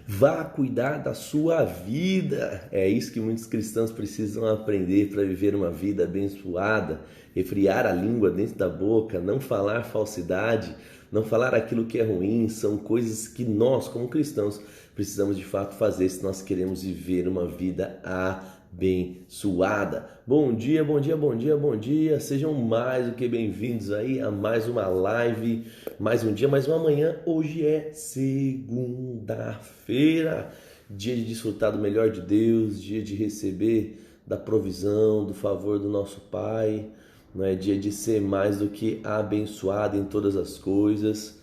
Vá cuidar da sua vida. É isso que muitos cristãos precisam aprender para viver uma vida abençoada. Refrear a língua dentro da boca, não falar falsidade, não falar aquilo que é ruim. São coisas que nós, como cristãos, precisamos de fato fazer se nós queremos viver uma vida abençoada. Bom dia, bom dia, bom dia, bom dia. Sejam mais do que bem-vindos aí a mais uma live, mais um dia, mais uma manhã. Hoje é segunda-feira, dia de desfrutar do melhor de Deus, dia de receber da provisão, do favor do nosso Pai. Não é dia de ser mais do que abençoado em todas as coisas.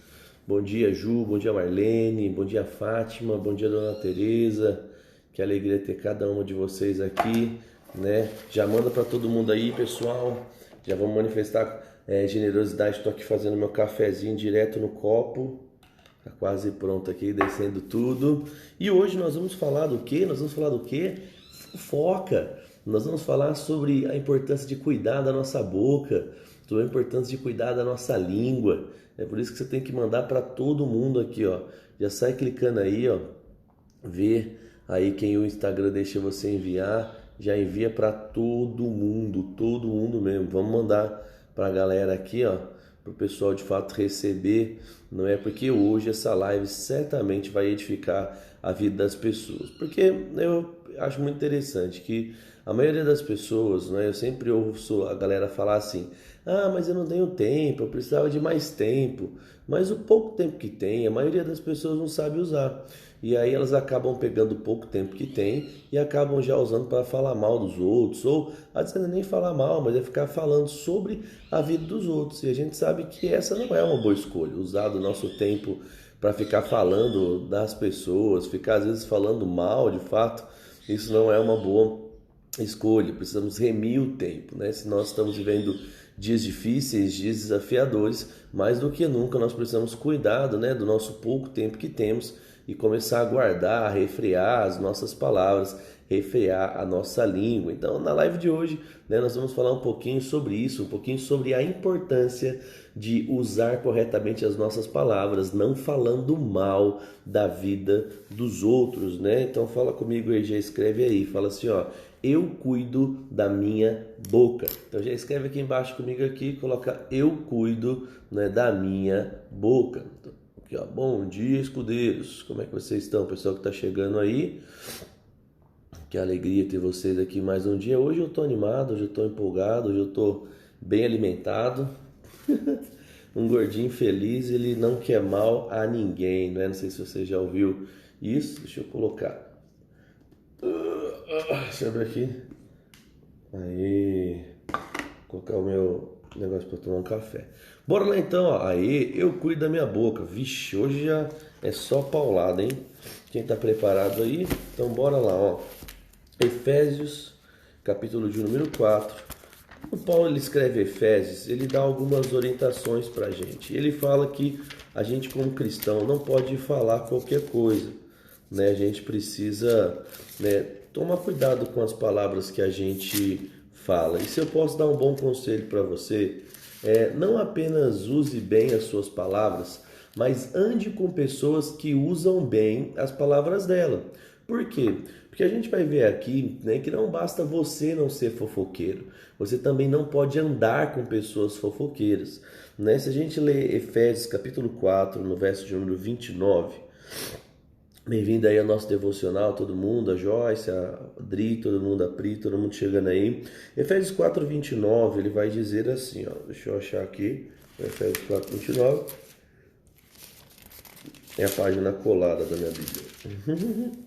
Bom dia, Ju, bom dia, Marlene, bom dia, Fátima, bom dia, Dona Tereza. Que alegria ter cada uma de vocês aqui, né? Já manda para todo mundo aí, pessoal. Já vamos manifestar generosidade. Estou aqui fazendo meu cafezinho direto no copo. Tá quase pronto aqui, descendo tudo. E hoje nós vamos falar do quê? Nós vamos falar do quê? Fofoca. Nós vamos falar sobre a importância de cuidar da nossa boca, sobre a importância de cuidar da nossa língua. É por isso que você tem que mandar para todo mundo aqui, ó. Já sai clicando aí, ó. Ver aí quem o Instagram deixa você enviar, já envia para todo mundo mesmo. Vamos mandar para a galera aqui, ó, para o pessoal de fato receber, não é? Porque hoje essa live certamente vai edificar a vida das pessoas. Porque eu acho muito interessante que a maioria das pessoas, né, eu sempre ouço a galera falar assim: ah, mas eu não tenho tempo, eu precisava de mais tempo. Mas o pouco tempo que tem, a maioria das pessoas não sabe usar. E aí elas acabam pegando o pouco tempo que tem e acabam já usando para falar mal dos outros. Ou às vezes nem falar mal, mas é ficar falando sobre a vida dos outros. E a gente sabe que essa não é uma boa escolha, usar do nosso tempo para ficar falando das pessoas, ficar às vezes falando mal de fato. Isso não é uma boa escolha. Precisamos remir o tempo, né? Se nós estamos vivendo dias difíceis, dias desafiadores, mais do que nunca nós precisamos cuidar, né, do nosso pouco tempo que temos e começar a guardar, refrear as nossas palavras, refrear a nossa língua. Então, na live de hoje, né, nós vamos falar um pouquinho sobre isso, um pouquinho sobre a importância de usar corretamente as nossas palavras, não falando mal da vida dos outros, né? Então, fala comigo aí, já escreve aí, fala assim, ó: eu cuido da minha boca. Então já escreve aqui embaixo comigo aqui, coloca eu cuido, né, da minha boca. Então, aqui, ó, bom dia, escudeiros. Como é que vocês estão, pessoal que está chegando aí? Que alegria ter vocês aqui mais um dia. Hoje eu estou animado, hoje eu estou empolgado, hoje eu estou bem alimentado. Um gordinho feliz, ele não quer mal a ninguém, né? Não sei se você já ouviu isso. Deixa eu colocar. Deixa eu abrir aqui. Aí, vou colocar o meu negócio para tomar um café. Bora lá então, ó. Aí, eu cuido da minha boca. Vixe, hoje já é só paulada, hein? Quem tá preparado aí? Então bora lá, ó. Efésios, capítulo de número 4. O Paulo, ele escreve Efésios, ele dá algumas orientações pra gente. Ele fala que a gente, como cristão, não pode falar qualquer coisa, né? A gente precisa, né, tomar cuidado com as palavras que a gente fala. E se eu posso dar um bom conselho para você, não apenas use bem as suas palavras, mas ande com pessoas que usam bem as palavras dela. Por quê? Porque a gente vai ver aqui, né, que não basta você não ser fofoqueiro, você também não pode andar com pessoas fofoqueiras, né? Se a gente lê Efésios capítulo 4, no verso de número 29, bem-vindo aí ao nosso devocional, todo mundo, a Joyce, a Adri, todo mundo, a Pri, todo mundo chegando aí. Efésios 4, 29, ele vai dizer assim, ó, deixa eu achar aqui, Efésios 4, 29, é a página colada da minha Bíblia.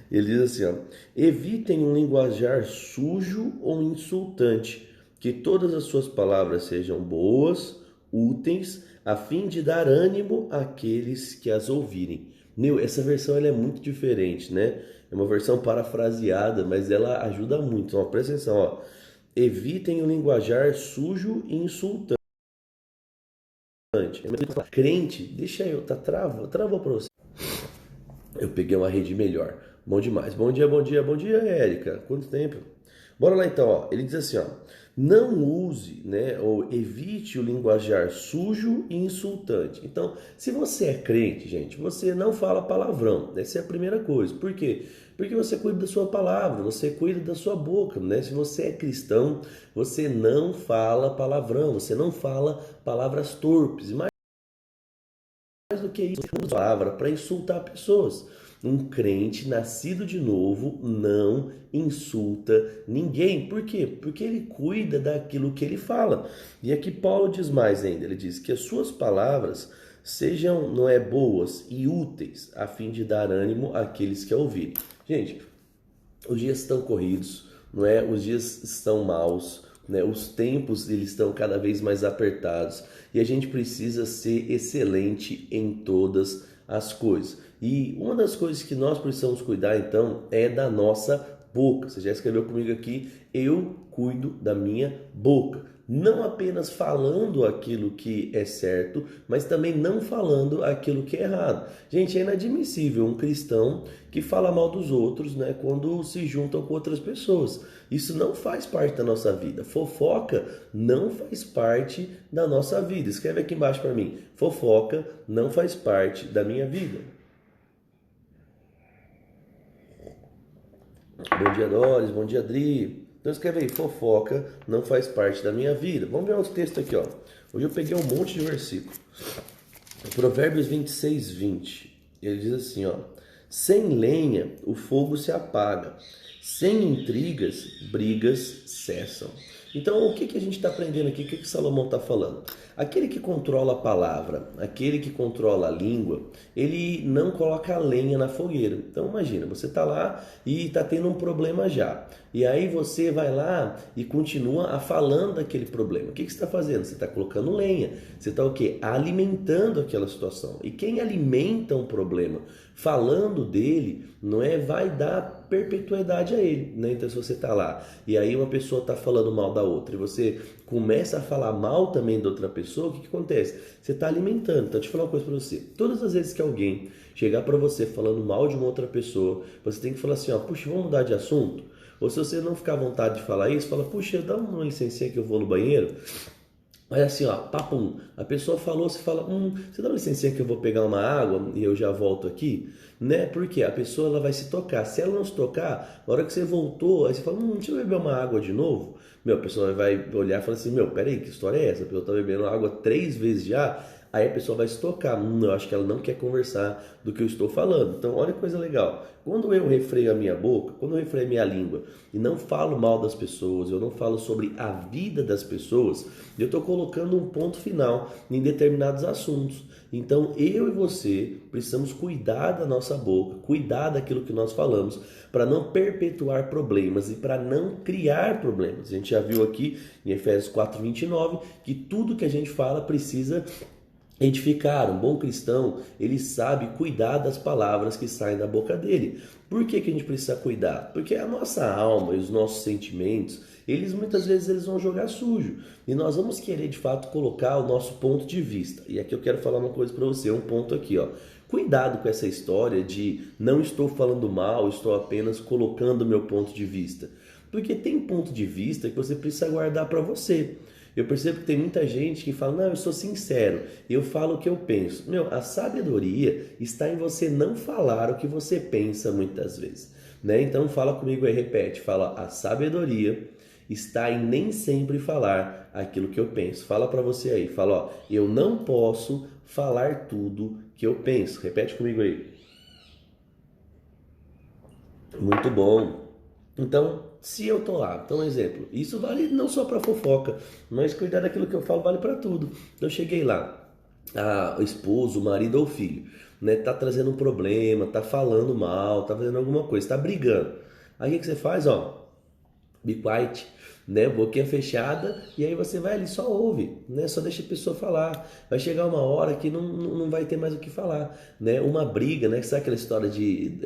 Ele diz assim, ó: evitem um linguajar sujo ou insultante, que todas as suas palavras sejam boas, úteis, a fim de dar ânimo àqueles que as ouvirem. Meu, essa versão ela é muito diferente, né? É uma versão parafraseada, mas ela ajuda muito. Ó, presta atenção, ó. Evitem o linguajar sujo e insultante. Crente, deixa eu, travou pra você. Eu peguei uma rede melhor. Bom demais. Bom dia, bom dia, bom dia, Érica. Quanto tempo? Bora lá então, ó. Ele diz assim, ó: Não use, né, ou evite o linguajar sujo e insultante. Então, se você é crente, gente, você não fala palavrão. Essa é a primeira coisa. Por quê? Porque você cuida da sua palavra, você cuida da sua boca, né? Se você é cristão, você não fala palavrão, você não fala palavras torpes. E mais do que isso, usa a palavra para insultar pessoas. Um crente nascido de novo não insulta ninguém. Por quê? Porque ele cuida daquilo que ele fala. E aqui Paulo diz mais ainda. Ele diz que as suas palavras sejam, não é, boas e úteis, a fim de dar ânimo àqueles que a ouvirem. Gente, os dias estão corridos, não é? Os dias estão maus, né? Os tempos eles estão cada vez mais apertados e a gente precisa ser excelente em todas as coisas. E uma das coisas que nós precisamos cuidar então é da nossa boca. Você já escreveu comigo aqui, eu cuido da minha boca. Não apenas falando aquilo que é certo, mas também não falando aquilo que é errado. Gente, é inadmissível um cristão que fala mal dos outros, né, quando se juntam com outras pessoas. Isso não faz parte da nossa vida. Fofoca não faz parte da nossa vida. Escreve aqui embaixo para mim. Fofoca não faz parte da minha vida. Bom dia, Doris. Bom dia, Adri. Então escreve aí, fofoca não faz parte da minha vida. Vamos ver outro texto aqui, ó. Hoje eu peguei um monte de versículo. Provérbios 26, 20. Ele diz assim, ó. Sem lenha o fogo se apaga. Sem intrigas, brigas cessam. Então, o que a gente está aprendendo aqui? O que Salomão está falando? Aquele que controla a palavra, aquele que controla a língua, ele não coloca a lenha na fogueira. Então, imagina, você está lá e está tendo um problema já. E aí você vai lá e continua a falando daquele problema. O que você está fazendo? Você está colocando lenha. Você está o quê? Alimentando aquela situação. E quem alimenta um problema falando dele, não é, vai dar perpetuidade a ele, né? Então se você tá lá e aí uma pessoa tá falando mal da outra e você começa a falar mal também da outra pessoa, o que acontece? Você tá alimentando. Então deixa eu falar uma coisa para você. Todas as vezes que alguém chegar para você falando mal de uma outra pessoa, você tem que falar assim, ó, puxa, vamos mudar de assunto? Ou se você não ficar à vontade de falar isso, fala, puxa, dá uma licencinha que eu vou no banheiro. Mas assim, ó, papum, a pessoa falou, você fala, você dá uma licencinha que eu vou pegar uma água e eu já volto aqui, né? Porque a pessoa ela vai se tocar. Se ela não se tocar, na hora que você voltou, aí você fala, deixa eu beber uma água de novo. Meu, a pessoa vai olhar e falar assim, peraí, que história é essa? A pessoa tá bebendo água 3 vezes já, aí a pessoa vai se tocar. Eu acho que ela não quer conversar do que eu estou falando. Então, olha que coisa legal. Quando eu refreio a minha boca, quando eu refreio a minha língua e não falo mal das pessoas, eu não falo sobre a vida das pessoas, eu estou colocando um ponto final em determinados assuntos. Então, eu e você precisamos cuidar da nossa boca, cuidar daquilo que nós falamos, para não perpetuar problemas e para não criar problemas. A gente já viu aqui em Efésios 4:29 que tudo que a gente fala precisa edificar. Um bom cristão, ele sabe cuidar das palavras que saem da boca dele. Por que a gente precisa cuidar? Porque a nossa alma e os nossos sentimentos, eles muitas vezes eles vão jogar sujo. E nós vamos querer de fato colocar o nosso ponto de vista. E aqui eu quero falar uma coisa para você, um ponto aqui, ó. Cuidado com essa história de não estou falando mal, estou apenas colocando o meu ponto de vista. Porque tem ponto de vista que você precisa guardar para você. Eu percebo que tem muita gente que fala, não, eu sou sincero, eu falo o que eu penso. A sabedoria está em você não falar o que você pensa muitas vezes, né? Então fala comigo aí, repete, fala, a sabedoria está em nem sempre falar aquilo que eu penso. Fala para você aí, fala, ó, eu não posso falar tudo que eu penso. Repete comigo aí. Muito bom. Então, se eu tô lá, então um exemplo, isso vale não só para fofoca, mas cuidar daquilo que eu falo vale para tudo. Eu cheguei lá, o esposo, o marido ou o filho, né, tá trazendo um problema, tá falando mal, tá fazendo alguma coisa, tá brigando. Aí o que você faz, ó? Be quiet, né? Boquinha fechada, e aí você vai ali, só ouve, né? Só deixa a pessoa falar. Vai chegar uma hora que não vai ter mais o que falar, né? Uma briga, né? Sabe aquela história de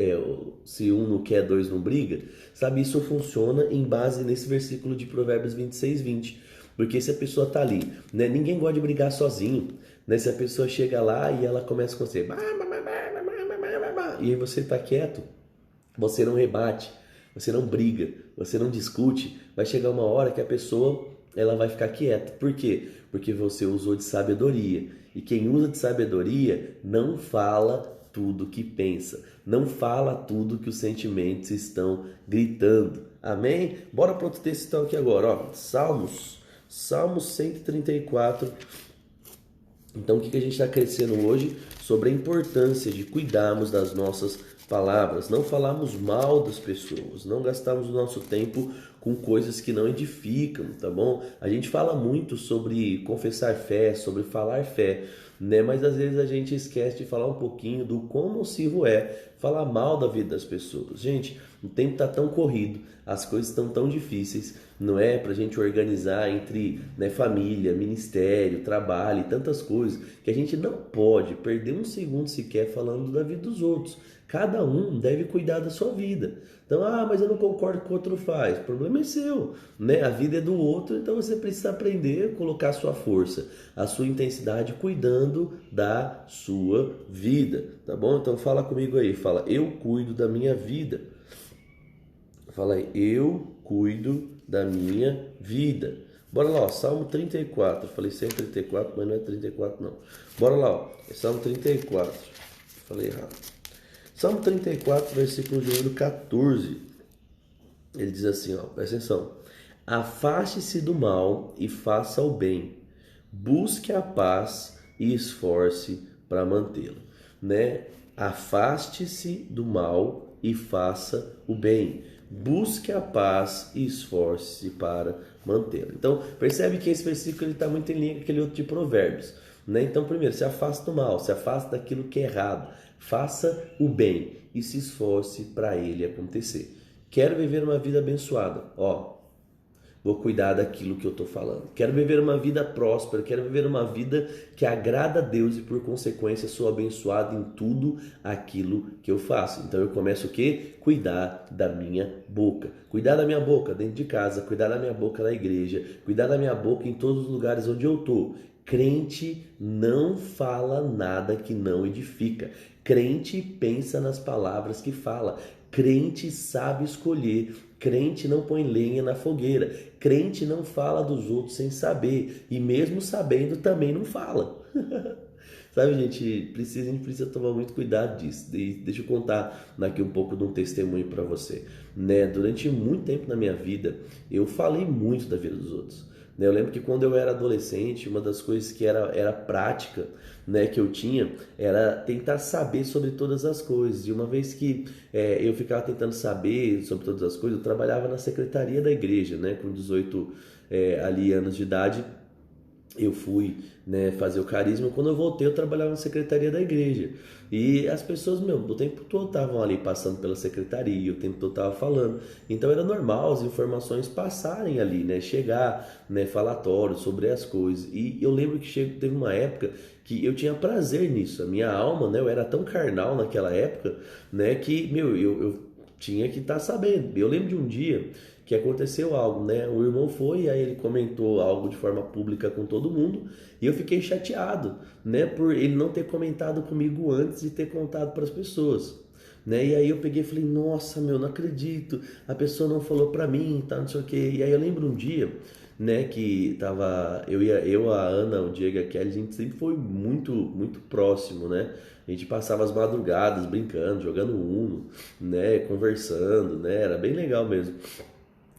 se um não quer, dois não briga? Sabe, isso funciona em base nesse versículo de Provérbios 26, 20. Porque se a pessoa tá ali, né? Ninguém gosta de brigar sozinho, né? Se a pessoa chega lá e ela começa com você, e aí você tá quieto, você não rebate, você não briga, você não discute, vai chegar uma hora que a pessoa ela vai ficar quieta. Por quê? Porque você usou de sabedoria. E quem usa de sabedoria não fala tudo que pensa, não fala tudo que os sentimentos estão gritando. Amém? Bora para outro texto então aqui agora, ó. Salmos 134. Então o que a gente está crescendo hoje? Sobre a importância de cuidarmos das nossas palavras, não falarmos mal das pessoas, não gastarmos o nosso tempo com coisas que não edificam, tá bom? A gente fala muito sobre confessar fé, sobre falar fé, né? Mas às vezes a gente esquece de falar um pouquinho do quão nocivo é falar mal da vida das pessoas. Gente, o tempo está tão corrido, as coisas estão tão difíceis, não é? Para a gente organizar entre, né, família, ministério, trabalho e tantas coisas, que a gente não pode perder um segundo sequer falando da vida dos outros. Cada um deve cuidar da sua vida. Então, mas eu não concordo com o que o outro faz. O problema é seu, né? A vida é do outro, então você precisa aprender a colocar a sua força, a sua intensidade cuidando da sua vida, tá bom? Então fala comigo aí, fala, eu cuido da minha vida. Fala aí, eu cuido da minha vida. Bora lá, ó, Salmo 34. Falei 134, mas não é 34 não. Bora lá, ó, é Salmo 34. Falei errado. Salmo 34, versículo de número 14. Ele diz assim, ó, presta atenção. Afaste-se do mal e faça o bem. Busque a paz e esforce para mantê-la, né? Afaste-se do mal e faça o bem. Busque a paz e esforce para mantê-la. Então, percebe que esse versículo está muito em linha com aquele outro de Provérbios, né? Então, primeiro, se afasta do mal, se afasta daquilo que é errado, faça o bem e se esforce para ele acontecer. Quero viver uma vida abençoada, ó, vou cuidar daquilo que eu estou falando. Quero viver uma vida próspera, quero viver uma vida que agrada a Deus e por consequência sou abençoado em tudo aquilo que eu faço. Então eu começo o quê? Cuidar da minha boca. Cuidar da minha boca dentro de casa, cuidar da minha boca na igreja, cuidar da minha boca em todos os lugares onde eu estou. Crente não fala nada que não edifica. Crente pensa nas palavras que fala. Crente sabe escolher. Crente não põe lenha na fogueira. Crente não fala dos outros sem saber. E mesmo sabendo também não fala. Sabe, a gente precisa tomar muito cuidado disso. Deixa eu contar aqui um pouco de um testemunho para você, né? Durante muito tempo na minha vida, eu falei muito da vida dos outros. Eu lembro que quando eu era adolescente, uma das coisas que era prática, né, que eu tinha, era tentar saber sobre todas as coisas. E uma vez que eu ficava tentando saber sobre todas as coisas, eu trabalhava na secretaria da igreja, né, com 18 anos de idade. Eu fui, né, fazer o carisma. Quando eu voltei, eu trabalhava na secretaria da igreja. E as pessoas, o tempo todo estavam ali passando pela secretaria, o tempo todo estavam falando. Então era normal as informações passarem ali, né, chegar, né, falatório sobre as coisas. E eu lembro que teve uma época que eu tinha prazer nisso. A minha alma, né, eu era tão carnal naquela época, né, que, eu tinha que estar sabendo. Eu lembro de um dia que aconteceu algo, né? O irmão foi, aí ele comentou algo de forma pública com todo mundo e eu fiquei chateado, né? Por ele não ter comentado comigo antes de ter contado para as pessoas, né? E aí eu peguei e falei, nossa, não acredito, a pessoa não falou para mim, tá, não sei o quê. E aí eu lembro um dia, né, que tava a Ana, o Diego e a Kelly, a gente sempre foi muito, muito próximo, né? A gente passava as madrugadas brincando, jogando Uno, né, conversando, né? Era bem legal mesmo.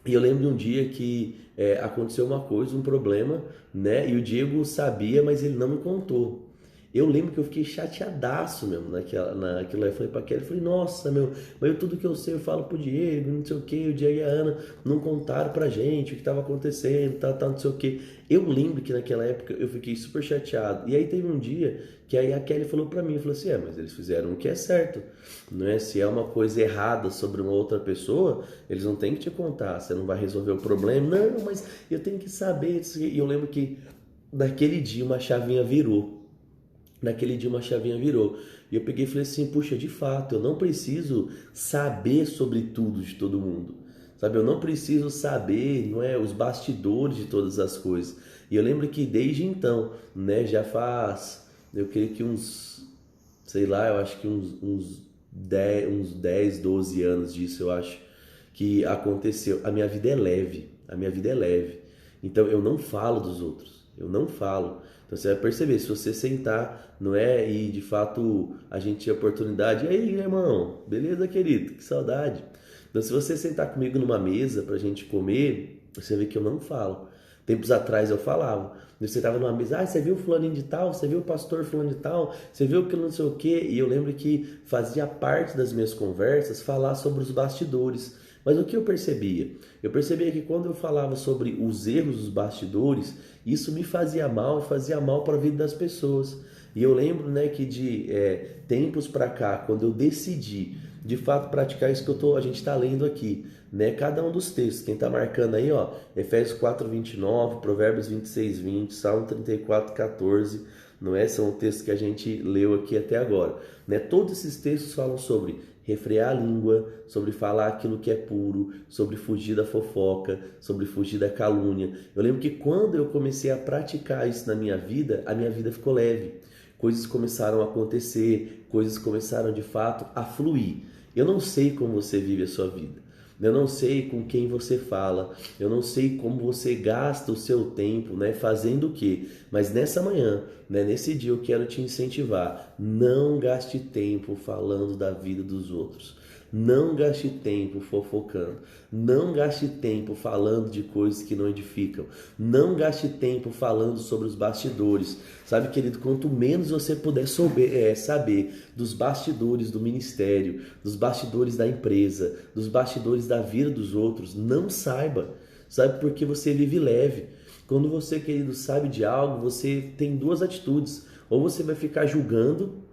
E eu lembro de um dia que aconteceu uma coisa, um problema, né? E o Diego sabia, mas ele não me contou. Eu lembro que eu fiquei chateadaço mesmo naquilo aí. Eu falei pra Kelly, falei, nossa, mas tudo que eu sei eu falo pro Diego, não sei o que, o Diego e a Ana não contaram pra gente o que estava acontecendo, tá, não sei o que. Eu lembro que naquela época eu fiquei super chateado. E aí teve um dia que aí a Kelly falou pra mim, falou assim, mas eles fizeram o que é certo, não é? Se é uma coisa errada sobre uma outra pessoa, eles não têm que te contar, você não vai resolver o problema. Não, mas eu tenho que saber. E eu lembro que naquele dia uma chavinha virou. E eu peguei e falei assim, puxa, de fato, eu não preciso saber sobre tudo de todo mundo. Sabe, eu não preciso saber, não é, os bastidores de todas as coisas. E eu lembro que desde então, né, já faz, eu creio que eu acho que uns 10, 12 anos disso, eu acho, que aconteceu. A minha vida é leve. Então eu não falo dos outros, eu não falo. Então você vai perceber, se você sentar, não é? E de fato a gente tinha oportunidade. E aí, irmão, beleza, querido? Que saudade. Então se você sentar comigo numa mesa pra gente comer, você vê que eu não falo. Tempos atrás eu falava. Você estava numa mesa, você viu o fulaninho de tal, você viu o pastor fulano de tal, você viu que não sei o quê. E eu lembro que fazia parte das minhas conversas falar sobre os bastidores. Mas o que eu percebia? Eu percebia que quando eu falava sobre os erros dos bastidores, isso me fazia mal para a vida das pessoas. E eu lembro, né, que de tempos para cá, quando eu decidi de fato praticar isso que a gente está lendo aqui, né? Cada um dos textos, quem está marcando aí, ó, Efésios 4:29, Provérbios 26:20, Salmo 34:14, não é? São textos que a gente leu aqui até agora, né? Todos esses textos falam sobre refrear a língua, sobre falar aquilo que é puro, sobre fugir da fofoca, sobre fugir da calúnia. Eu lembro que quando eu comecei a praticar isso na minha vida, a minha vida ficou leve. Coisas começaram a acontecer, coisas começaram de fato a fluir. Eu não sei como você vive a sua vida. Eu não sei com quem você fala, eu não sei como você gasta o seu tempo, né, fazendo o quê? Mas nessa manhã, né, nesse dia eu quero te incentivar, não gaste tempo falando da vida dos outros. Não gaste tempo fofocando, não gaste tempo falando de coisas que não edificam, não gaste tempo falando sobre os bastidores. Sabe, querido, quanto menos você puder saber dos bastidores do ministério, dos bastidores da empresa, dos bastidores da vida dos outros, não saiba. Sabe, porque você vive leve. Quando você, querido, sabe de algo, você tem duas atitudes. Ou você vai ficar julgando,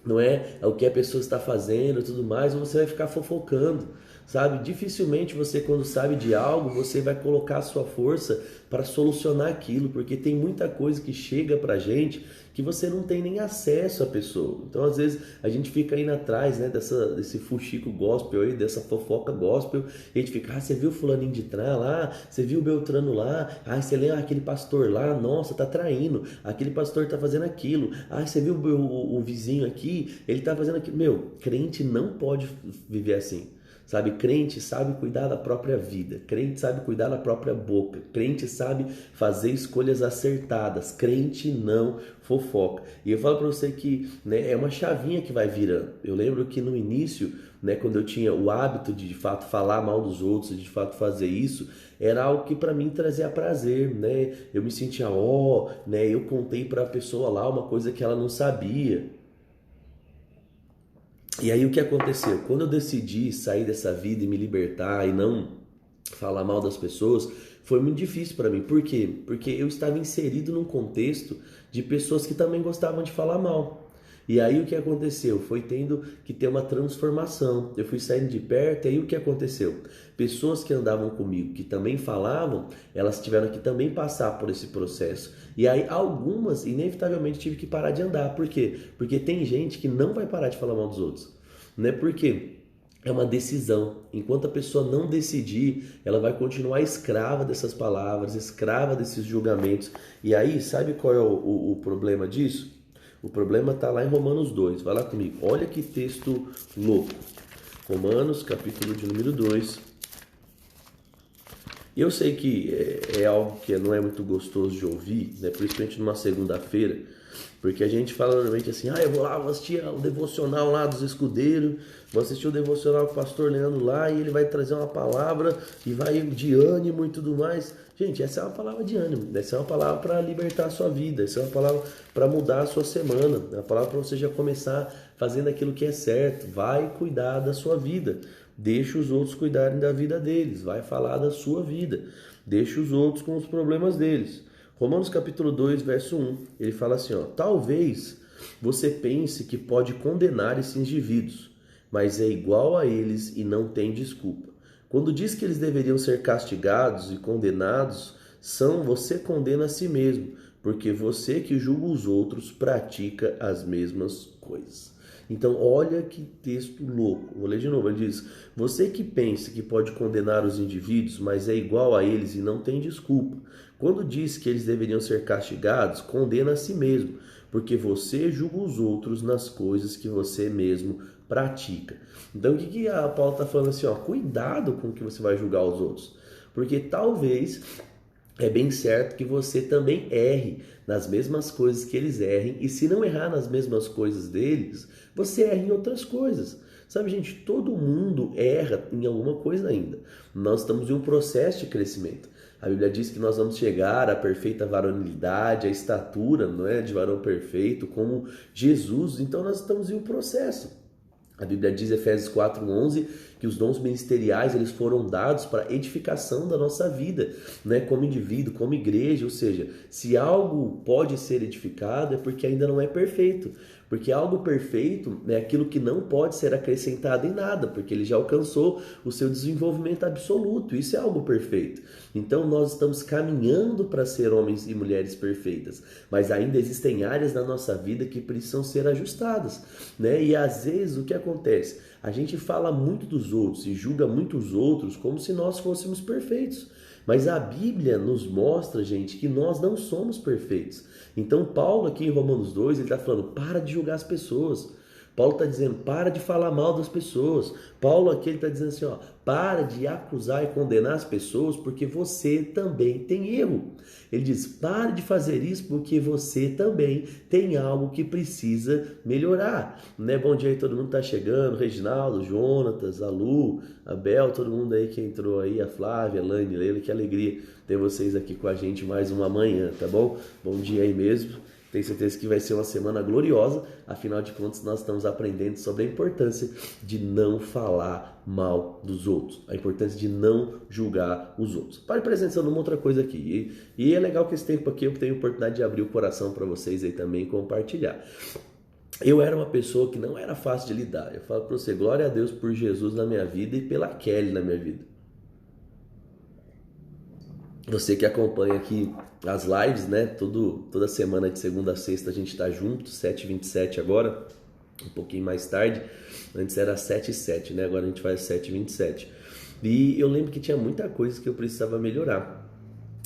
não é o que a pessoa está fazendo e tudo mais, ou você vai ficar fofocando, sabe? Dificilmente você, quando sabe de algo, você vai colocar a sua força para solucionar aquilo, porque tem muita coisa que chega pra gente que você não tem nem acesso à pessoa. Então, às vezes, a gente fica indo atrás, né, desse fuxico gospel aí, dessa fofoca gospel, e a gente fica, você viu o fulaninho de trás lá? Você viu o Beltrano lá? Você lembra aquele pastor lá? Nossa, tá traindo. Aquele pastor tá fazendo aquilo. Você viu o vizinho aqui? Ele tá fazendo aquilo. Meu, crente não pode viver assim. Sabe, crente sabe cuidar da própria vida, crente sabe cuidar da própria boca, crente sabe fazer escolhas acertadas, crente não fofoca. E eu falo para você que, né, é uma chavinha que vai virando. Eu lembro que no início, né, quando eu tinha o hábito de fato falar mal dos outros, de fato fazer isso, era algo que para mim trazia prazer, né? Eu me sentia, né, eu contei para a pessoa lá uma coisa que ela não sabia. E aí o que aconteceu? Quando eu decidi sair dessa vida e me libertar e não falar mal das pessoas, foi muito difícil para mim. Por quê? Porque eu estava inserido num contexto de pessoas que também gostavam de falar mal. E aí o que aconteceu? Foi tendo que ter uma transformação. Eu fui saindo de perto e aí o que aconteceu? Pessoas que andavam comigo, que também falavam, elas tiveram que também passar por esse processo. E aí algumas, inevitavelmente, tive que parar de andar. Por quê? Porque tem gente que não vai parar de falar mal dos outros. Não é porque é uma decisão. Enquanto a pessoa não decidir, ela vai continuar escrava dessas palavras, escrava desses julgamentos. E aí, sabe qual é o problema disso? O problema está lá em Romanos 2. Vai lá comigo. Olha que texto louco. Romanos, capítulo de número 2. Eu sei que é algo que não é muito gostoso de ouvir, né? Principalmente numa segunda-feira, porque a gente fala normalmente assim, eu vou lá, vou assistir o devocional lá dos escudeiros, vou assistir o devocional com o pastor Leandro lá e ele vai trazer uma palavra e vai de ânimo e tudo mais. Gente, essa é uma palavra de ânimo, essa é uma palavra para libertar a sua vida, essa é uma palavra para mudar a sua semana, é uma palavra para você já começar fazendo aquilo que é certo, vai cuidar da sua vida. Deixa os outros cuidarem da vida deles, vai falar da sua vida, deixa os outros com os problemas deles. Romanos capítulo 2, verso 1, ele fala assim, talvez você pense que pode condenar esses indivíduos, mas é igual a eles e não tem desculpa. Quando diz que eles deveriam ser castigados e condenados, você condena a si mesmo, porque você que julga os outros pratica as mesmas coisas. Então, olha que texto louco. Vou ler de novo. Ele diz, você que pensa que pode condenar os indivíduos, mas é igual a eles e não tem desculpa. Quando diz que eles deveriam ser castigados, condena a si mesmo, porque você julga os outros nas coisas que você mesmo pratica. Então, o que a Paula está falando assim? Cuidado com o que você vai julgar os outros. Porque talvez é bem certo que você também erre nas mesmas coisas que eles errem, e se não errar nas mesmas coisas deles, você erra em outras coisas. Sabe, gente, todo mundo erra em alguma coisa ainda. Nós estamos em um processo de crescimento. A Bíblia diz que nós vamos chegar à perfeita varonilidade, à estatura, não é, de varão perfeito, como Jesus. Então nós estamos em um processo. A Bíblia diz, Efésios 4:11, que os dons ministeriais eles foram dados para edificação da nossa vida, né? Como indivíduo, como igreja. Ou seja, se algo pode ser edificado é porque ainda não é perfeito. Porque algo perfeito é aquilo que não pode ser acrescentado em nada, porque ele já alcançou o seu desenvolvimento absoluto. Isso é algo perfeito. Então nós estamos caminhando para ser homens e mulheres perfeitas, mas ainda existem áreas da nossa vida que precisam ser ajustadas, né? E às vezes o que acontece? A gente fala muito dos outros e julga muito os outros como se nós fôssemos perfeitos. Mas a Bíblia nos mostra, gente, que nós não somos perfeitos. Então Paulo aqui em Romanos 2, ele está falando, para de julgar as pessoas. Paulo está dizendo, para de falar mal das pessoas. Paulo aqui ele está dizendo assim, ó, para de acusar e condenar as pessoas porque você também tem erro. Ele diz, pare de fazer isso porque você também tem algo que precisa melhorar. Né? Bom dia aí, todo mundo está chegando, Reginaldo, Jonatas, a Lu, a Bel, todo mundo aí que entrou aí, a Flávia, a Lane, Leila, que alegria ter vocês aqui com a gente mais uma manhã, tá bom? Bom dia aí mesmo. Tenho certeza que vai ser uma semana gloriosa, afinal de contas nós estamos aprendendo sobre a importância de não falar mal dos outros, a importância de não julgar os outros. Pare presenciando uma outra coisa aqui, e é legal que esse tempo aqui eu tenho a oportunidade de abrir o coração para vocês aí também compartilhar. Eu era uma pessoa que não era fácil de lidar, eu falo para você, glória a Deus por Jesus na minha vida e pela Kelly na minha vida. Você que acompanha aqui as lives, né? Toda semana de segunda a sexta a gente tá junto, 7h27 agora, um pouquinho mais tarde. Antes era 7h07, né? Agora a gente faz 7h27. E eu lembro que tinha muita coisa que eu precisava melhorar.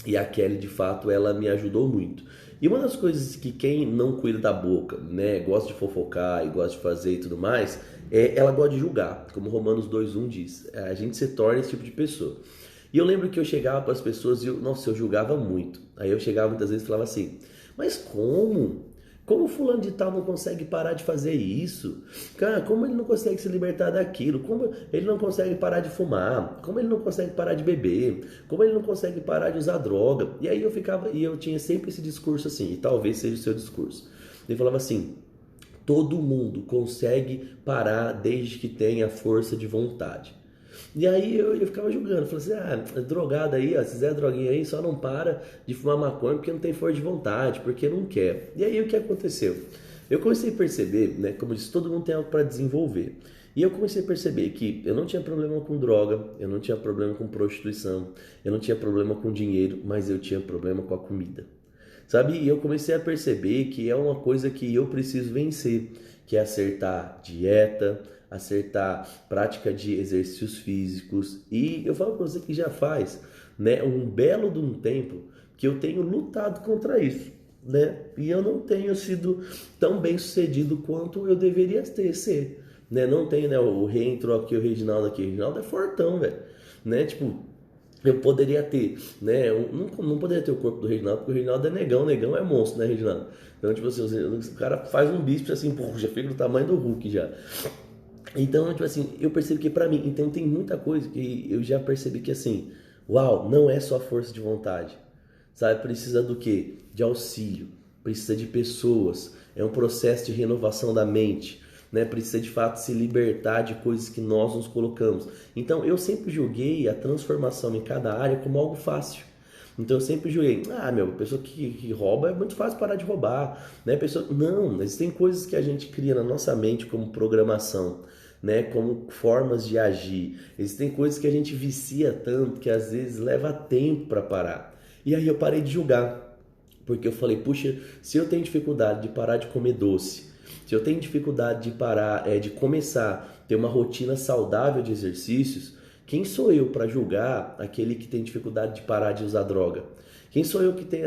E a Kelly, de fato, ela me ajudou muito. E uma das coisas que quem não cuida da boca, né? Gosta de fofocar e gosta de fazer e tudo mais, ela gosta de julgar. Como Romanos 2:1 diz, a gente se torna esse tipo de pessoa. E eu lembro que eu chegava para as pessoas e eu julgava muito. Aí eu chegava muitas vezes e falava assim, mas como? Como fulano de tal não consegue parar de fazer isso? Cara, como ele não consegue se libertar daquilo? Como ele não consegue parar de fumar? Como ele não consegue parar de beber? Como ele não consegue parar de usar droga? E aí eu tinha sempre esse discurso assim, e talvez seja o seu discurso. Ele falava assim, todo mundo consegue parar desde que tenha força de vontade. E aí eu ficava julgando, falei assim, drogado aí, se fizer droguinha aí, só não para de fumar maconha porque não tem força de vontade, porque não quer. E aí o que aconteceu? Eu comecei a perceber, né, como eu disse, todo mundo tem algo para desenvolver. E eu comecei a perceber que eu não tinha problema com droga, eu não tinha problema com prostituição, eu não tinha problema com dinheiro, mas eu tinha problema com a comida. Sabe? E eu comecei a perceber que é uma coisa que eu preciso vencer, que é acertar dieta, acertar prática de exercícios físicos. E eu falo para você que já faz, né, um belo de um tempo que eu tenho lutado contra isso, né? E eu não tenho sido tão bem sucedido quanto eu deveria ser, né? Não tenho, né? O rei entrou aqui, o Reginaldo aqui. O Reginaldo é fortão, velho, né? Tipo, eu poderia ter, né? Eu não poderia ter o corpo do Reginaldo, porque o Reginaldo é negão é monstro, né, Reginaldo? Então, tipo assim, o cara faz um bíceps assim, pô, já fica do tamanho do Hulk já. Então, tipo assim, eu percebo que pra mim, então tem muita coisa que eu já percebi que assim, uau, não é só força de vontade, sabe? Precisa do quê? De auxílio, precisa de pessoas, é um processo de renovação da mente, né? Precisa de fato se libertar de coisas que nós nos colocamos. Então, eu sempre julguei a transformação em cada área como algo fácil. Então eu sempre julguei, a pessoa que rouba é muito fácil parar de roubar, né? Não, existem coisas que a gente cria na nossa mente como programação, né? Como formas de agir. Existem coisas que a gente vicia tanto que às vezes leva tempo para parar. E aí eu parei de julgar, porque eu falei, puxa, se eu tenho dificuldade de parar de comer doce, se eu tenho dificuldade de parar, de começar a ter uma rotina saudável de exercícios, quem sou eu para julgar aquele que tem dificuldade de parar de usar droga? Quem sou eu que tem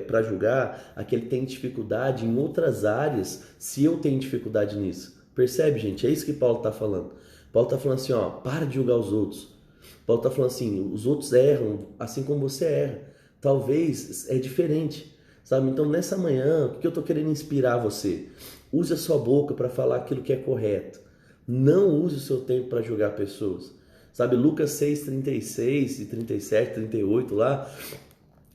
para julgar aquele que tem dificuldade em outras áreas se eu tenho dificuldade nisso? Percebe, gente? É isso que Paulo está falando. Paulo está falando assim, ó, para de julgar os outros. Paulo está falando assim, os outros erram assim como você erra. Talvez é diferente, sabe? Então nessa manhã, o que eu estou querendo inspirar você? Use a sua boca para falar aquilo que é correto. Não use o seu tempo para julgar pessoas. Sabe, Lucas 6, 36 e 37, 38 lá,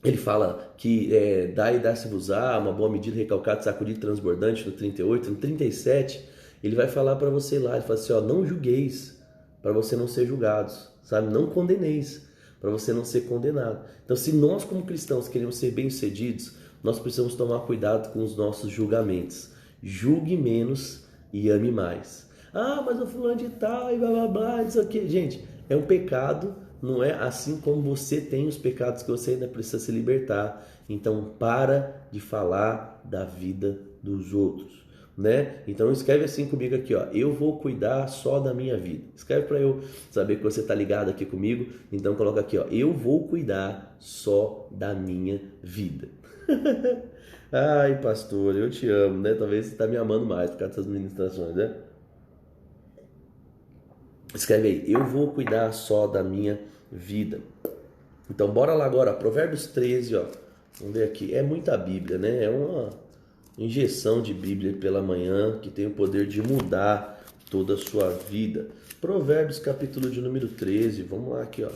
ele fala que dá e dá-se-vos-á, uma boa medida, recalcada, sacudida, transbordante, no 38. No 37, ele vai falar para você lá, ele fala assim, ó, não julgueis, para você não ser julgados, sabe? Não condeneis, para você não ser condenado. Então, se nós como cristãos queremos ser bem-sucedidos, nós precisamos tomar cuidado com os nossos julgamentos. Julgue menos e ame mais. Ah, mas o fulano de tal e blá blá blá, isso aqui. Gente, é um pecado, não é? Assim como você tem os pecados que você ainda precisa se libertar. Então, para de falar da vida dos outros, né? Então, escreve assim comigo aqui, ó. Eu vou cuidar só da minha vida. Escreve para eu saber que você está ligado aqui comigo. Então, coloca aqui, ó. Eu vou cuidar só da minha vida. Ai, pastor, eu te amo, né? Talvez você está me amando mais por causa dessas ministrações, né? Escreve aí, eu vou cuidar só da minha vida. Então, bora lá agora, Provérbios 13, ó. Vamos ver aqui. É muita Bíblia, né? É uma injeção de Bíblia pela manhã que tem o poder de mudar toda a sua vida. Provérbios, capítulo de número 13. Vamos lá aqui, ó.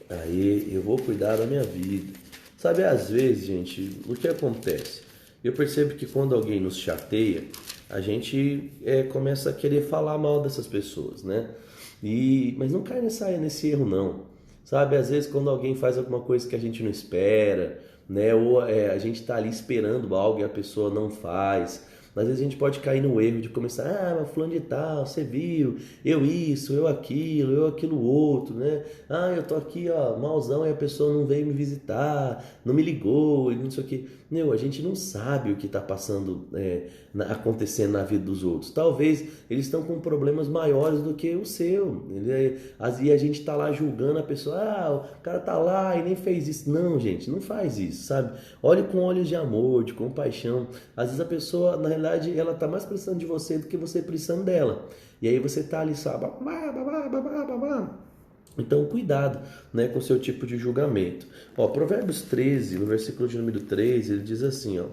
Aí, eu vou cuidar da minha vida. Sabe, às vezes, gente, o que acontece? Eu percebo que quando alguém nos chateia, a gente começa a querer falar mal dessas pessoas, né? Mas não cai nesse erro, não. Sabe, às vezes quando alguém faz alguma coisa que a gente não espera, né? Ou a gente tá ali esperando algo e a pessoa não faz. Às vezes a gente pode cair no erro de começar, mas fulano de tal, você viu, eu isso, eu aquilo outro, né? Ah, eu tô aqui, ó, malzão, e a pessoa não veio me visitar, não me ligou, e não sei o que. Meu, a gente não sabe o que está passando, acontecendo na vida dos outros. Talvez eles estão com problemas maiores do que o seu. E a gente está lá julgando a pessoa, o cara tá lá e nem fez isso. Não, gente, não faz isso, sabe? Olhe com olhos de amor, de compaixão. Às vezes a pessoa, na realidade, ela tá mais precisando de você do que você precisando dela. E aí você tá ali, sabe? Então, cuidado, né, com o seu tipo de julgamento. Ó, Provérbios 13, no versículo de número 13, ele diz assim, ó: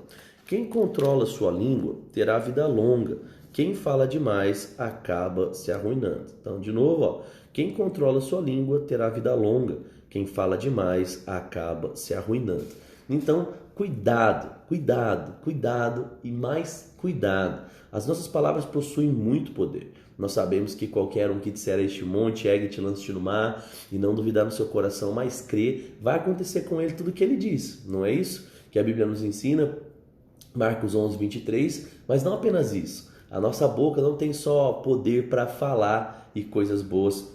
quem controla sua língua terá vida longa, quem fala demais acaba se arruinando. Então, de novo, ó, quem controla sua língua terá vida longa, quem fala demais acaba se arruinando. Então, cuidado, cuidado, cuidado e mais cuidado. As nossas palavras possuem muito poder. Nós sabemos que qualquer um que disser a este monte, ergue-te, lance-te no mar, e não duvidar no seu coração, mas crer, vai acontecer com ele tudo o que ele diz. Não é isso que a Bíblia nos ensina? Marcos 11, 23. Mas não apenas isso. A nossa boca não tem só poder para falar e coisas boas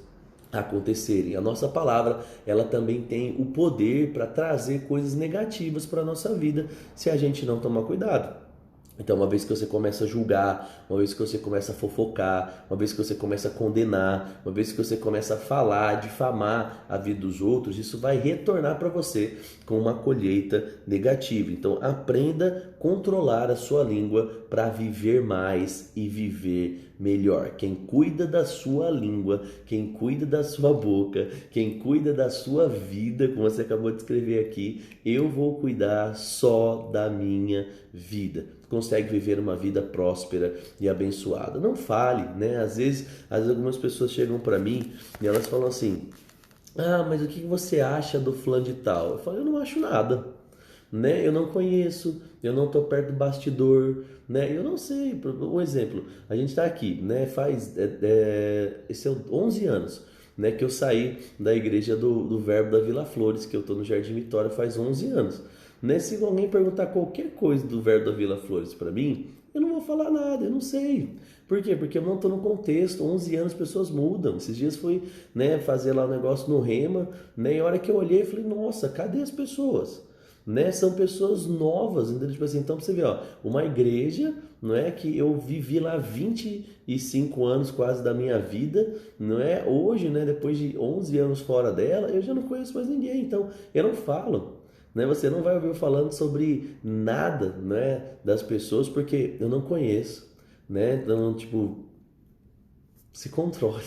acontecerem. A nossa palavra, ela também tem o poder para trazer coisas negativas para a nossa vida, se a gente não tomar cuidado. Então, uma vez que você começa a julgar, uma vez que você começa a fofocar, uma vez que você começa a condenar, uma vez que você começa a falar, difamar a vida dos outros, isso vai retornar para você com uma colheita negativa. Então, aprenda a controlar a sua língua para viver mais e viver melhor. Quem cuida da sua língua, quem cuida da sua boca, quem cuida da sua vida, como você acabou de escrever aqui, eu vou cuidar só da minha vida. Consegue viver uma vida próspera e abençoada. Não fale, né? Às vezes algumas pessoas chegam para mim e elas falam assim: mas o que você acha do fulano de tal? Eu falo, eu não acho nada, né? Eu não conheço, eu não estou perto do bastidor, né? Eu não sei. Um exemplo, a gente está aqui, né? Faz esse é 11 anos, né? Que eu saí da igreja do Verbo da Vila Flores, que eu estou no Jardim Vitória faz 11 anos. Né? Se alguém perguntar qualquer coisa do Verbo da Vila Flores para mim, eu não vou falar nada, eu não sei. Por quê? Porque eu não estou no contexto. 11 anos as pessoas mudam. Esses dias fui, né, fazer lá um negócio no Rema, né, e a hora que eu olhei, eu falei, nossa, cadê as pessoas? Né? São pessoas novas, entendeu? Tipo assim, então pra você ver, ó, uma igreja, não é, que eu vivi lá 25 anos quase da minha vida, não é? Hoje, né, depois de 11 anos fora dela, eu já não conheço mais ninguém, então eu não falo. Né? Você não vai ouvir eu falando sobre nada, né, das pessoas, porque eu não conheço, né? Então, tipo, se controle,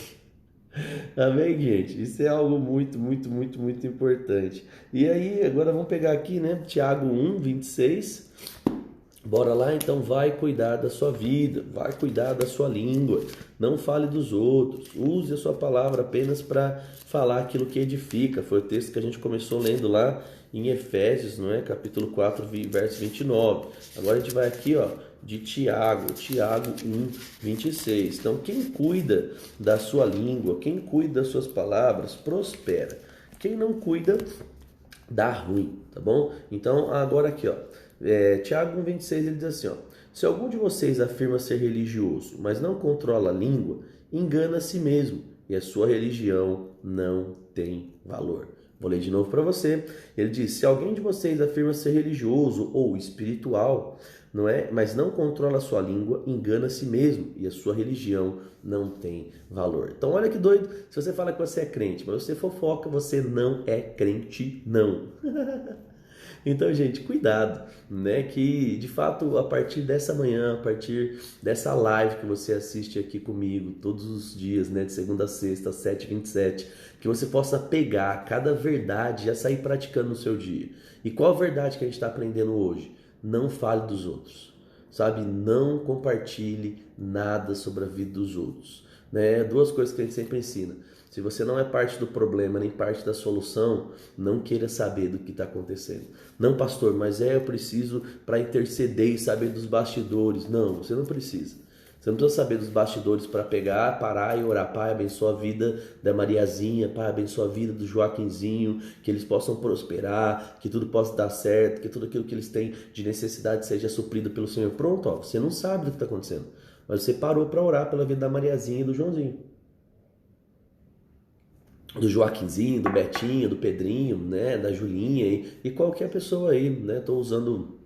Amém, gente? Isso é algo muito, muito, muito, muito importante. E aí, agora vamos pegar aqui, né? Tiago 1:26. Bora lá, então vai cuidar da sua vida, vai cuidar da sua língua, não fale dos outros, use a sua palavra apenas para falar aquilo que edifica. Foi o texto que a gente começou lendo lá em Efésios, não é? Capítulo 4, verso 29. Agora a gente vai aqui, ó, de Tiago 1:26. Então, quem cuida da sua língua, quem cuida das suas palavras, prospera. Quem não cuida, dá ruim, tá bom? Então, agora aqui, ó. Tiago 1:26, ele diz assim, ó: se algum de vocês afirma ser religioso, mas não controla a língua, engana a si mesmo, e a sua religião não tem valor. Vou ler de novo para você. Ele diz: se alguém de vocês afirma ser religioso ou espiritual, não é, mas não controla a sua língua, engana a si mesmo, e a sua religião não tem valor. Então olha que doido, se você fala que você é crente, mas você fofoca, você não é crente, não. Então, gente, cuidado, né? Que de fato, a partir dessa manhã, a partir dessa live que você assiste aqui comigo todos os dias, né? De segunda a sexta, às 7h27, que você possa pegar cada verdade e já sair praticando no seu dia. E qual a verdade que a gente está aprendendo hoje? Não fale dos outros, sabe? Não compartilhe nada sobre a vida dos outros, né? Duas coisas que a gente sempre ensina. Se você não é parte do problema nem parte da solução, não queira saber do que está acontecendo. Não, pastor, mas eu preciso para interceder e saber dos bastidores. Não, você não precisa. Você não precisa saber dos bastidores para pegar, parar e orar. Pai, abençoa a vida da Mariazinha. Pai, abençoa a vida do Joaquinzinho. Que eles possam prosperar, que tudo possa dar certo, que tudo aquilo que eles têm de necessidade seja suprido pelo Senhor. Pronto, ó, você não sabe do que está acontecendo. Mas você parou para orar pela vida da Mariazinha e do Joãozinho. Do Joaquinzinho, do Betinho, do Pedrinho, né, da Julinha e qualquer pessoa aí, né? Tô usando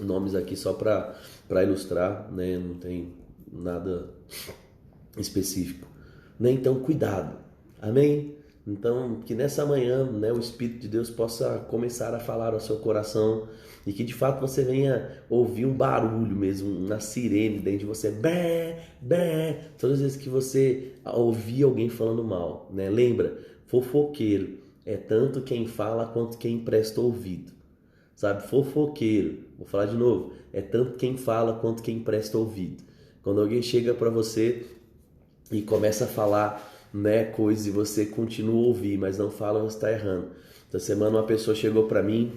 nomes aqui só para ilustrar, né? Não tem nada específico, né? Então, cuidado. Amém? Então, que nessa manhã, né, o Espírito de Deus possa começar a falar ao seu coração e que de fato você venha ouvir um barulho mesmo, uma sirene dentro de você, bé, bé, todas as vezes que você ouvir alguém falando mal, né? Lembra, fofoqueiro é tanto quem fala quanto quem presta ouvido, sabe? Fofoqueiro, vou falar de novo, é tanto quem fala quanto quem presta ouvido. Quando alguém chega para você e começa a falar, né, coisas e você continua a ouvir, mas não fala, você está errando. Essa semana uma pessoa chegou para mim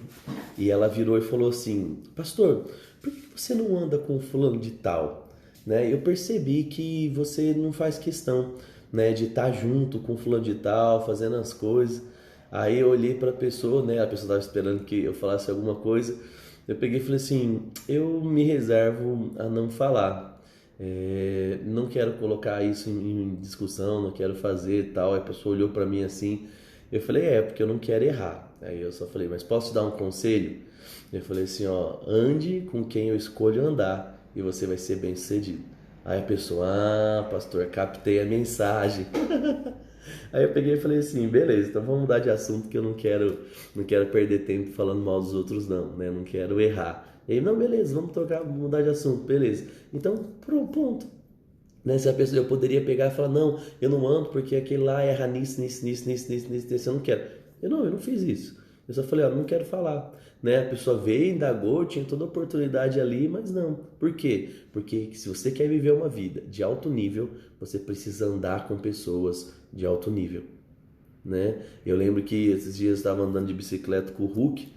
e ela virou e falou assim: pastor, por que você não anda com fulano de tal? Né? Eu percebi que você não faz questão, né, de estar junto com fulano de tal, fazendo as coisas. Aí eu olhei para a pessoa, né, a pessoa estava esperando que eu falasse alguma coisa. Eu peguei e falei assim: eu me reservo a não falar. Não quero colocar isso em discussão, não quero fazer tal. Aí a pessoa olhou para mim assim, eu falei, porque eu não quero errar. Aí eu só falei, mas posso te dar um conselho? Eu falei assim, ó, ande com quem eu escolho andar e você vai ser bem sucedido. Aí a pessoa, pastor, captei a mensagem. Aí eu peguei e falei assim, beleza, então vamos mudar de assunto que eu não quero perder tempo falando mal dos outros não, né? Não quero errar. E aí, não, beleza, vamos mudar de assunto, beleza. Então, ponto. Né? Se a pessoa, eu poderia pegar e falar, não, eu não ando porque aquele lá erra nisso, eu não quero. Eu não fiz isso. Eu só falei, não quero falar. Né? A pessoa veio, indagou, tinha toda a oportunidade ali, mas não. Por quê? Porque se você quer viver uma vida de alto nível, você precisa andar com pessoas de alto nível. Né? Eu lembro que esses dias eu estava andando de bicicleta com o Hulk,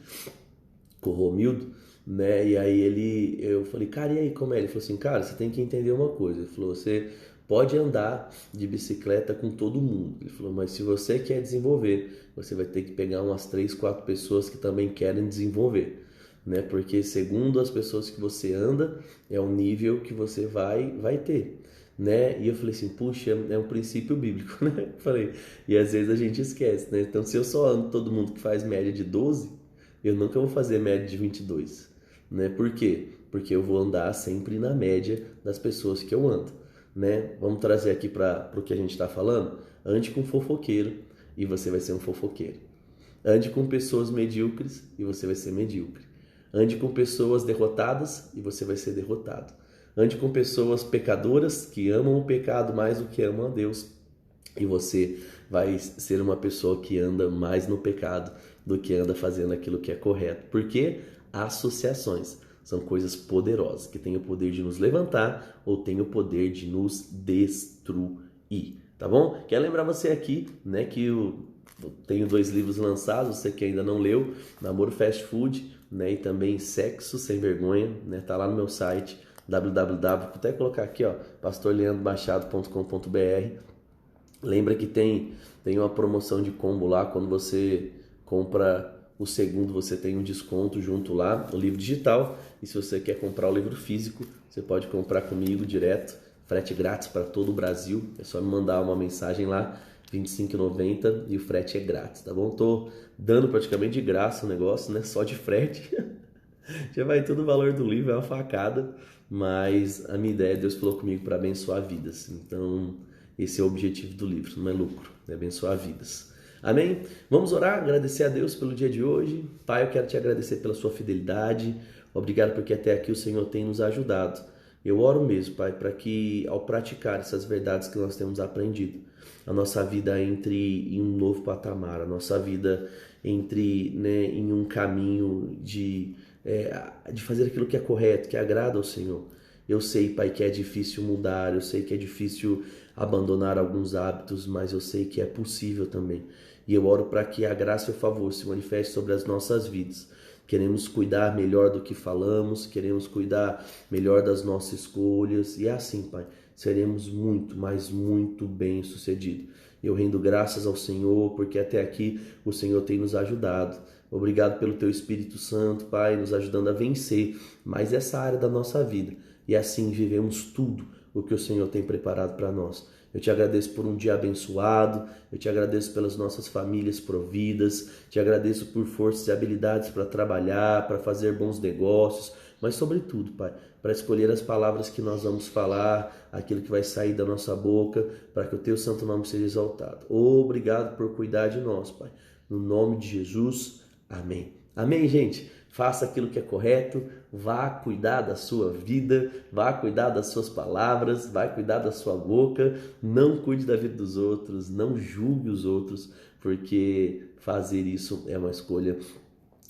com o Romildo, né? E aí eu falei, cara, e aí como é? Ele falou assim, cara, você tem que entender uma coisa. Ele falou, você pode andar de bicicleta com todo mundo. Ele falou, mas se você quer desenvolver, você vai ter que pegar umas 3, 4 pessoas que também querem desenvolver, né? Porque segundo as pessoas que você anda, é o nível que você vai ter. Né? E eu falei assim, puxa, é um princípio bíblico, né? Eu falei, e às vezes a gente esquece, né? Então se eu só ando todo mundo que faz média de 12, eu nunca vou fazer média de 22, né? Por quê? Porque eu vou andar sempre na média das pessoas que eu ando, né? Vamos trazer aqui para o que a gente está falando? Ande com fofoqueiro e você vai ser um fofoqueiro. Ande com pessoas medíocres e você vai ser medíocre. Ande com pessoas derrotadas e você vai ser derrotado. Ande com pessoas pecadoras que amam o pecado mais do que amam a Deus e você vai ser uma pessoa que anda mais no pecado do que anda fazendo aquilo que é correto. Porque associações são coisas poderosas, que têm o poder de nos levantar ou têm o poder de nos destruir, tá bom? Quero lembrar você aqui, né, que eu tenho 2 livros lançados, você que ainda não leu, Namoro Fast Food, né, e também Sexo Sem Vergonha, né, tá lá no meu site, www, vou até colocar aqui, ó, pastorleandromachado.com.br. Lembra que tem uma promoção de combo lá, quando você compra o segundo, você tem um desconto junto lá, o livro digital. E se você quer comprar o livro físico, você pode comprar comigo direto, frete grátis para todo o Brasil. É só me mandar uma mensagem lá, R$ 25,90, e o frete é grátis, tá bom? Tô dando praticamente de graça o negócio, né? Só de frete. Já vai todo o valor do livro, é uma facada. Mas a minha ideia, Deus falou comigo para abençoar vidas. Então, esse é o objetivo do livro, não é lucro, é abençoar vidas. Amém? Vamos orar, agradecer a Deus pelo dia de hoje. Pai, eu quero te agradecer pela sua fidelidade. Obrigado porque até aqui o Senhor tem nos ajudado. Eu oro mesmo, Pai, para que ao praticar essas verdades que nós temos aprendido, a nossa vida entre em um novo patamar, a nossa vida entre, né, em um caminho de fazer aquilo que é correto, que agrada ao Senhor. Eu sei, Pai, que é difícil mudar, eu sei que é difícil abandonar alguns hábitos, mas eu sei que é possível também. E eu oro para que a graça e o favor se manifeste sobre as nossas vidas. Queremos cuidar melhor do que falamos, queremos cuidar melhor das nossas escolhas, e assim, Pai, seremos muito, mas muito bem sucedidos. Eu rendo graças ao Senhor, porque até aqui o Senhor tem nos ajudado. Obrigado pelo Teu Espírito Santo, Pai, nos ajudando a vencer mais essa área da nossa vida. E assim vivemos tudo o que o Senhor tem preparado para nós. Eu te agradeço por um dia abençoado, eu te agradeço pelas nossas famílias providas, te agradeço por forças e habilidades para trabalhar, para fazer bons negócios, mas sobretudo, Pai, para escolher as palavras que nós vamos falar, aquilo que vai sair da nossa boca, para que o Teu santo nome seja exaltado. Obrigado por cuidar de nós, Pai. No nome de Jesus, amém. Amém, gente? Faça aquilo que é correto, vá cuidar da sua vida, vá cuidar das suas palavras, vá cuidar da sua boca, não cuide da vida dos outros, não julgue os outros, porque fazer isso é uma escolha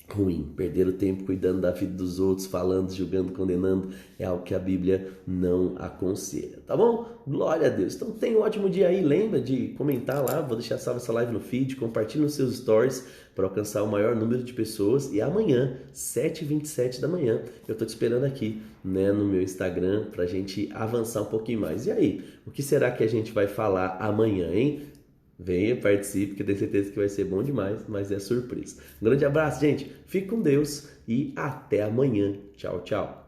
ruim. Perder o tempo cuidando da vida dos outros, falando, julgando, condenando, é algo que a Bíblia não aconselha, tá bom? Glória a Deus. Então tenha um ótimo dia aí, lembra de comentar lá, vou deixar salva essa live no feed, compartilhe nos seus stories para alcançar o maior número de pessoas, e amanhã, 7h27 da manhã, eu tô te esperando aqui, né, no meu Instagram, pra gente avançar um pouquinho mais. E aí, o que será que a gente vai falar amanhã, hein? Venha, participe, que eu tenho certeza que vai ser bom demais, mas é surpresa. Um grande abraço, gente. Fique com Deus e até amanhã. Tchau, tchau.